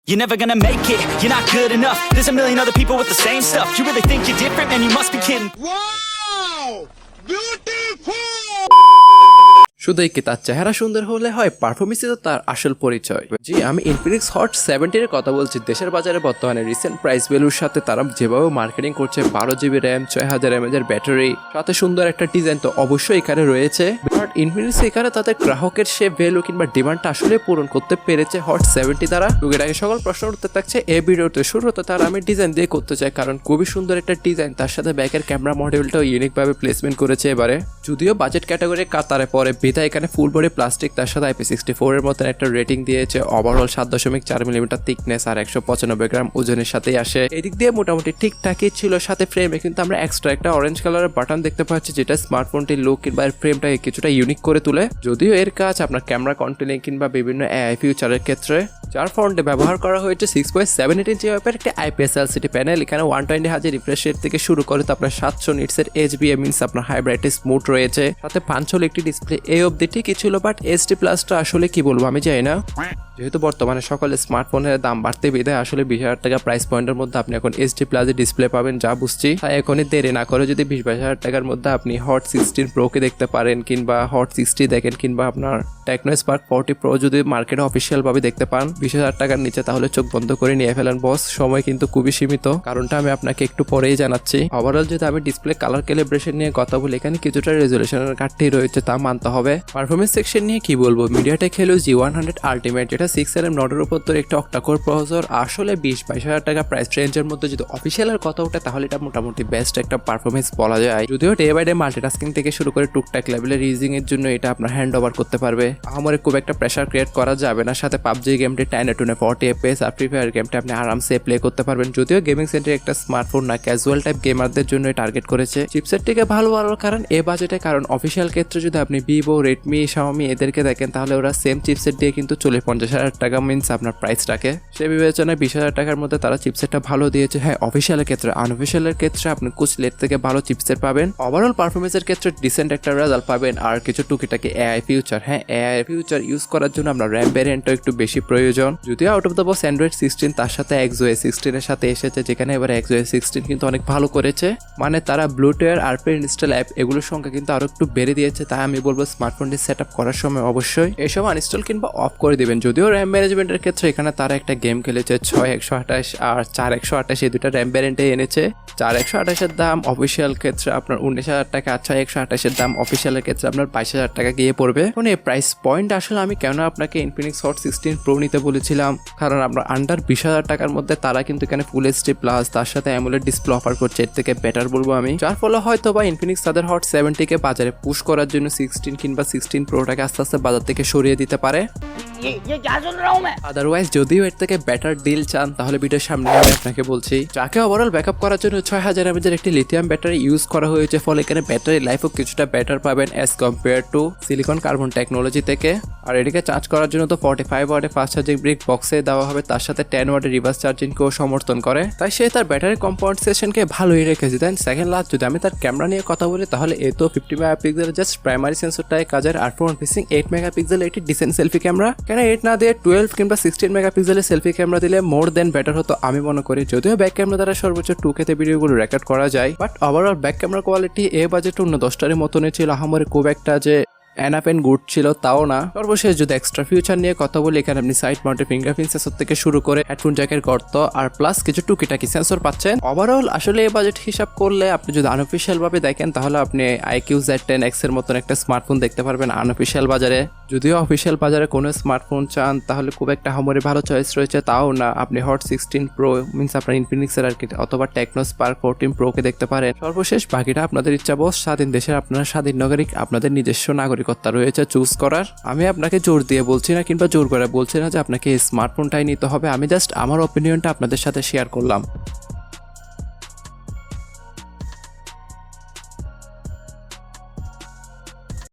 You're never gonna make it, you're not good enough. There's a million other people with the same stuff. You really think you're different, man, you must be kidding. Wow! Beautiful! শুধুই কি তার চেহারা সুন্দর হলে হয়, পারফরমেন্সই তো তার আসল পরিচয়। জি, আমি ইনফিনিক্স হট 70 এর কথা বলছি। দেশের বাজারে বর্তমানে রিসেন্ট প্রাইস ভ্যালুর সাথে তারা যেভাবে মার্কেটিং করছে, 12GB র্যাম, 6000 mAh এর ব্যাটারি, সাথে সুন্দর একটা ডিজাইন, তো অবশ্যই এখানে রয়েছে। বাট ইনফিনিক্স এখানে তাদের গ্রাহকের সে ভ্যালু কিংবা ডিমান্ডটা আসলে পূরণ করতে পেরেছে হট 70 দ্বারা। যুগের আগে সকল প্রশ্ন উঠতে থাকছে এই ভিডিওতে। শুরুতে তার আমি ডিজাইন দিয়ে করতে চাই, কারণ খুবই সুন্দর একটা ডিজাইন, তার সাথে ব্যাকের ক্যামেরা মডিউলটাও ইউনিক ভাবে প্লেসমেন্ট করেছে এবারে। যদিও বাজেট ক্যাটাগরি কাতারে পরে, এখানে ফুল বডি প্লাস্টিক, তার সাথে IP64 এর মতন একটা রেটিং দিয়েছে। ওভারঅল 7.4 মিলিমিটার থিকনেস আর 195 গ্রাম ওজনের সাথেই আসে। এদিক দিয়ে মোটামুটি ঠিকঠাকই ছিল। সাথে ফ্রেমে কিন্তু আমরা এক্সট্রা একটা অরেঞ্জ কালারের বাটন দেখতে পাচ্ছি, যেটা স্মার্টফোনটির লুক কিংবা ফ্রেমটাকে কিছুটা ইউনিক করে তোলে। যদিও এর কাজ আপনার ক্যামেরা কন্ট্রোলিং কিংবা বিভিন্ন AI ফিউচারের ক্ষেত্রে। যার ফ্রন্টে ব্যবহার করা হয়েছে 6.78 ইঞ্চি মাপের একটা IPS LCD প্যানেল। এখানে 120 হার্জ রিফ্রেশ রেট থেকে শুরু করে তো আপনার 700 নিটসের HBA মিনস আপনার হাই ব্রাইটনেস মোড রয়েছে। সাথে 500 একটি ডিসপ্লে। এই অবধি ঠিকই ছিল, বাট HD প্লাসটা আসলে কি বলবো আমি জানি না। যেহেতু বর্তমানে সকলে স্মার্টফোনের দাম বাড়তে বিধায় আসলে 20,000 টাকা প্রাইস পয়েন্টের মধ্যে আপনি এখন HD প্লাস ডিসপ্লে পাবেন, যা বুঝছি। তাই এখনই দেরি না করে যদি 20,000 টাকার মধ্যে আপনি হট 16 Pro কে দেখতে পারেন, কিংবা হট 60 দেখেন, কিংবা আপনার টেকনো স্পার্ক 40 Pro যদি মার্কেটে অফিসিয়াল ভাবে দেখতে পান 20,000 টাকার নিচে, তাহলে চোখ বন্ধ করে নিয়ে ফেলেন বস। সময় কিন্তু খুবই সীমিত, কারণটা আমি আপনাকে একটু পরেই জানাচ্ছি। ওভারঅল যদি আমি ডিসপ্লে কালার ক্যালিব্রেশন নিয়ে কথা বলি, এখানে কিছুটা রেজুলেশনের ঘাটতি রয়েছে, তা মানতে হবে। পারফরমেন্স সেকশন নিয়ে কি বলবো, মিডিয়াটেক হেলিও G100 আলটিমেট, যেটা 6nm নটের উপর তোর একটা অক্টাকোর প্রসেসর। আসলে 20-22,000 টাকা প্রাইস রেঞ্জের মধ্যে যদি অফিসিয়ালের কথা ওঠে, তাহলে এটা মোটামুটি বেস্ট একটা পারফরমেন্স বলা যায়। যদিও ডে বাই ডে মাল্টিটাস্কিং থেকে শুরু করে টুকটাক লেভেলের ইউজিং এর জন্য এটা আপনার হ্যান্ড ওভার করতে পারবে। আমার খুব একটা প্রেসার ক্রিয়েট করা যাবে না। সাথে পাবজি গেমটি 1080 FPS আর ফ্রি ফায়ার গেমটা আপনি আরামসে প্লে করতে পারবেন। যদিও গেমিং সেন্টার একটা স্মার্টফোন না, ক্যাজুয়াল টাইপ গেমারদের জন্য টার্গেট করেছে। চিপসেটটিকে ভালো বলার কারণ এ বাজেটে, কারণ অফিসিয়াল ক্ষেত্রে যদি আপনি ভিভো, রেডমি, শাওমি এদেরকে দেখেন, তাহলে ওরা সেম চিপসেট দিয়ে কিন্তু চলে 50,000 টাকা মিনস আপনার প্রাইসটাকে। সে বিবেচনায় 20,000 টাকার মধ্যে তারা চিপসেটটা ভালো দিয়েছে। হ্যাঁ, অফিসিয়ালের ক্ষেত্রে, আনঅফিসিয়ালের ক্ষেত্রে আপনি কুছ লেট থেকে ভালো চিপসেট পাবেন। ওভারঅল পারফরমেন্সের ক্ষেত্রে ডিসেন্ট একটা রেজাল্ট পাবেন। আর কিছু টুকিটাকি AI ফিউচার, হ্যাঁ AI ফিউচার ইউজ করার জন্য আমরা র্যাম ভ্যারিয়েন্টও একটু বেশি প্রয়োজন। যদিও out of the box Android 16 তার সাথে XOS 16 এর সাথে এসেছে, যেখানে এবার XOS 16 কিন্তু অনেক ভালো করেছে। মানে তারা ব্লুটুথ আর ইনস্টল অ্যাপ এগুলোর সংখ্যা কিন্তু আরো একটু বেড়ে দিয়েছে। তাই আমি বলবো স্মার্টফোনটি সেট আপ করার সময় অবশ্যই এসব আনইনস্টল কিংবা অফ করে দিবেন। যদিও র্যাম ম্যানেজমেন্টের ক্ষেত্রে এখানে তারা একটা গেম খেলেছে 6128 আর 4128, এই দুটা র্যাম ভ্যারিয়েন্টে এনেছে। 4128 এর দাম অফিসিয়াল ক্ষেত্রে আপনার 19,000 টাকা, আর 6128 এর দাম অফিসিয়ালের ক্ষেত্রে আপনার 22,000 টাকা গিয়ে পড়বে। মানে এই প্রাইস পয়েন্ট আসলে আমি কেন আপনাকে ইনফিনিক্স হট 16 Pro নিতে বলেছিলাম, কারণ আমরা আন্ডার 20,000 টাকার মধ্যে তারা কিন্তু এখানে ফুল HD প্লাস তার সাথে অ্যামোলেড ডিসপ্লে অফার করছে। এর থেকে বেটার বলবো আমি, যার ফলে হয়তো বা ইনফিনিক্স তাদের হট 70 কে বাজারে পুশ করার জন্য 16 কিংবা 16 Proটাকে আস্তে আস্তে বাজার থেকে সরিয়ে দিতে পারে। আদারওয়াইজ যদিও এর থেকে বেটার ডিল চান, তাহলে ভিডিওর সামনে আমি আপনাকে বলছি, যাকে ওভারঅল ব্যাকআপ করার জন্য 6000 mAh একটি লিথিয়াম ব্যাটারি ইউজ করা হয়েছে। ফলে এখানে ব্যাটারি লাইফও কিছুটা বেটার পাবেন as compare to silicon carbon technology থেকে। আর এটিকে চার্জ করার জন্য তো 45 ওয়াটের ফাস্ট চার্জিং ব্রিক বক্সে দেওয়া হবে, তার সাথে 10 ওয়াটের রিভার্স চার্জিংকেও সমর্থন করে। তাই সে তার ব্যাটারি কম্পেনসেশনকে ভালোই রেখেছে। দেন সেকেন্ড লাস্ট যদি আমি তার ক্যামেরা নিয়ে কথা বলি, তাহলে এ তো 50 মেগাপিক্সেলের জাস্ট প্রাইমারি সেন্সরটাই কাজের। আর ফ্রন্ট ফেসিং 8 মেগাপিক্সেল একটি ডিসেন্ট সেলফি ক্যামেরা। কেন 8 না দিয়ে 12 কিংবা 16 মেগাপিক্সেলের সেলফি ক্যামেরা দিলে মোর দেন বেটার হতো আমি মনে করি। যদিও ব্যাক ক্যামেরা দ্বারা সর্বোচ্চ 2K তে ভিডিওগুলো রেকর্ড করা যায়, but overall back camera quality এ বাজেটে অন্য 10টার মতনই ছিল। আহামরি খুব একটা যে এনাফ এন্ড গুড ছিল তাও না। সর্বশেষ যদি এক্সট্রা ফিউচার নিয়ে কথা বলি, এখানে আপনি সাইড মাউন্টেড ফিঙ্গারপ্রিন্ট সেন্সর থেকে শুরু করে হেডফোন জ্যাকের গর্ত আর প্লাস কিছু টুকিটাকি সেন্সর পাচ্ছেন। ওভারঅল আসলে এই বাজেট হিসাব করলে আপনি যদি আনঅফিসিয়াল ভাবে দেখেন, তাহলে আপনি IQ Z10X এর মতন একটা স্মার্টফোন দেখতে পারবেন আনঅফিসিয়াল বাজারে। যদিও অফিসিয়াল বাজারে কোনো স্মার্টফোন চান, তাহলে খুব একটা হামরে ভালো চয়েস রয়েছে তাও না। আপনি হট 16 Pro মিনস আপনার ইনফিনিক্সের আর কি, অথবা টেকনো স্পার্ক 14 Pro কে দেখতে পারেন। সর্বশেষ বাকিটা আপনাদের ইচ্ছা বস। স্বাধীন দেশের আপনারা স্বাধীন নাগরিক, আপনাদের নিজস্ব নাগরিকত্ব রয়েছে চুজ করার। আমি আপনাকে জোর দিয়ে বলছি না কিংবা জোর করে বলছি না যে আপনাকে এই স্মার্টফোনটাই নিতে হবে। আমি জাস্ট আমার অপিনিয়নটা আপনাদের সাথে শেয়ার করলাম।